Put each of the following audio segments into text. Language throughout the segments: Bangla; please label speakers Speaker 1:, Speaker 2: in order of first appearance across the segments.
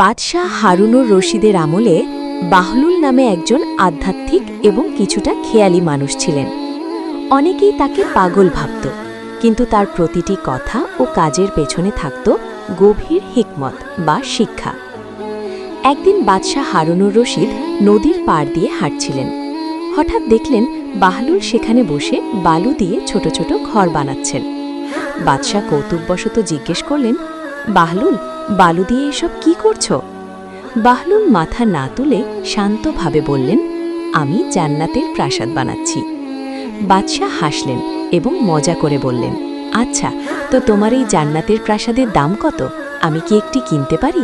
Speaker 1: বাদশাহ হারুনুর রশিদের আমলে বাহলুল নামে একজন আধ্যাত্মিক এবং কিছুটা খেয়ালি মানুষ ছিলেন। অনেকেই তাকে পাগল ভাবত, কিন্তু তার প্রতিটি কথা ও কাজের পেছনে থাকত গভীর হিকমত বা শিক্ষা। একদিন বাদশাহ হারুনুর রশিদ নদীর পাড় দিয়ে হাঁটছিলেন। হঠাৎ দেখলেন বাহলুল সেখানে বসে বালু দিয়ে ছোট ছোট ঘর বানাচ্ছেন। বাদশাহ কৌতুকবশত জিজ্ঞেস করলেন, বাহলুল, বালু দিয়ে এসব কি করছো? বাহলুল মাথা না তুলে শান্তভাবে বললেন, আমি জান্নাতের প্রাসাদ বানাচ্ছি। বাদশাহ হাসলেন এবং মজা করে বললেন, আচ্ছা, তো তোমার এই জান্নাতের প্রাসাদের দাম কত? আমি কি একটি কিনতে পারি?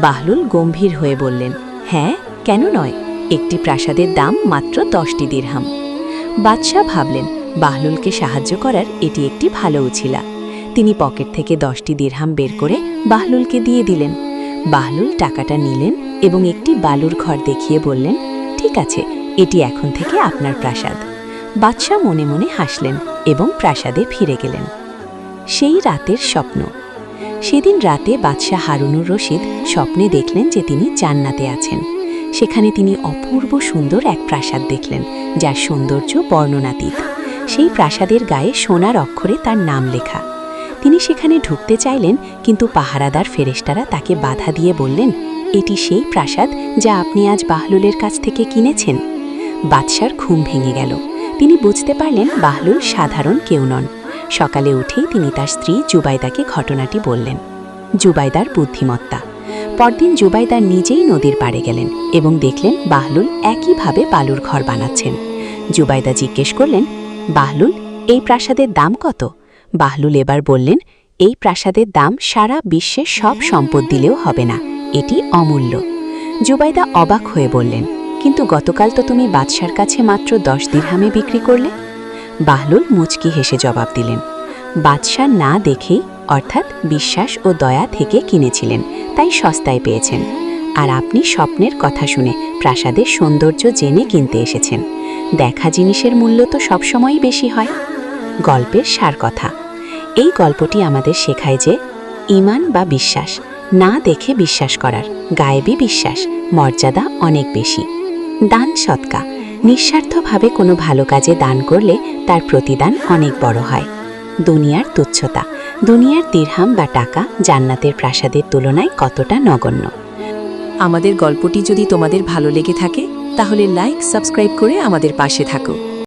Speaker 1: বাহলুল গম্ভীর হয়ে বললেন, হ্যাঁ, কেন নয়, একটি প্রাসাদের দাম মাত্র 10টি দিরহাম। বাদশাহ ভাবলেন বাহলুলকে সাহায্য করার এটি একটি ভালো উছিলা। তিনি পকেট থেকে 10টি দিরহাম বের করে বাহলুলকে দিয়ে দিলেন। বাহলুল টাকাটা নিলেন এবং একটি বালুর ঘর দেখিয়ে বললেন, ঠিক আছে, এটি এখন থেকে আপনার প্রাসাদ। বাদশাহ মনে মনে হাসলেন এবং প্রাসাদে ফিরে গেলেন। সেই রাতের স্বপ্ন। সেদিন রাতে বাদশাহ হারুনুর রশিদ স্বপ্নে দেখলেন যে তিনি জান্নাতে আছেন। সেখানে তিনি অপূর্ব সুন্দর এক প্রাসাদ দেখলেন, যার সৌন্দর্য বর্ণনাতীত। সেই প্রাসাদের গায়ে সোনার অক্ষরে তার নাম লেখা। তিনি সেখানে ঢুকতে চাইলেন, কিন্তু পাহারাদার ফেরেশতারা তাকে বাধা দিয়ে বললেন, এটি সেই প্রাসাদ যা আপনি আজ বাহলুলের কাছ থেকে কিনেছেন। বাদশার ঘুম ভেঙে গেল। তিনি বুঝতে পারলেন বাহলুল সাধারণ কেউ নন। সকালে উঠেই তিনি তার স্ত্রী জুবাইদাকে ঘটনাটি বললেন। জুবাইদার বুদ্ধিমত্তা। পরদিন জুবাইদার নিজেই নদীর পাড়ে গেলেন এবং দেখলেন বাহলুল একইভাবে বালুর ঘর বানাচ্ছেন। জুবাইদা জিজ্ঞেস করলেন, বাহলুল, এই প্রাসাদের দাম কত? বাহলুল এবার বললেন, এই প্রাসাদের দাম সারা বিশ্বের সব সম্পদ দিলেও হবে না, এটি অমূল্য। জুবাইদা অবাক হয়ে বললেন, কিন্তু গতকাল তো তুমি বাদশার কাছে মাত্র 10 দিরহামে বিক্রি করলে। বাহলুল মুচকি হেসে জবাব দিলেন, বাদশাহ না দেখেই, অর্থাৎ বিশ্বাস ও দয়া থেকে কিনেছিলেন, তাই সস্তায় পেয়েছেন। আর আপনি স্বপ্নের কথা শুনে প্রাসাদের সৌন্দর্য জেনে কিনতে এসেছেন। দেখা জিনিসের মূল্য তো সবসময়ই বেশি হয়। গল্পের সার কথা। এই গল্পটি আমাদের শেখায় যে ঈমান বা বিশ্বাস না দেখে বিশ্বাস করার, গায়েবী বিশ্বাস, মর্যাদা অনেক বেশি। দান সৎকা। নিঃস্বার্থভাবে কোনো ভালো কাজে দান করলে তার প্রতিদান অনেক বড় হয়। দুনিয়ার তুচ্ছতা। দুনিয়ার দিরহাম বা টাকা জান্নাতের প্রাসাদের তুলনায় কতটা নগণ্য।
Speaker 2: আমাদের গল্পটি যদি তোমাদের ভালো লেগে থাকে, তাহলে লাইক, সাবস্ক্রাইব করে আমাদের পাশে থাকো।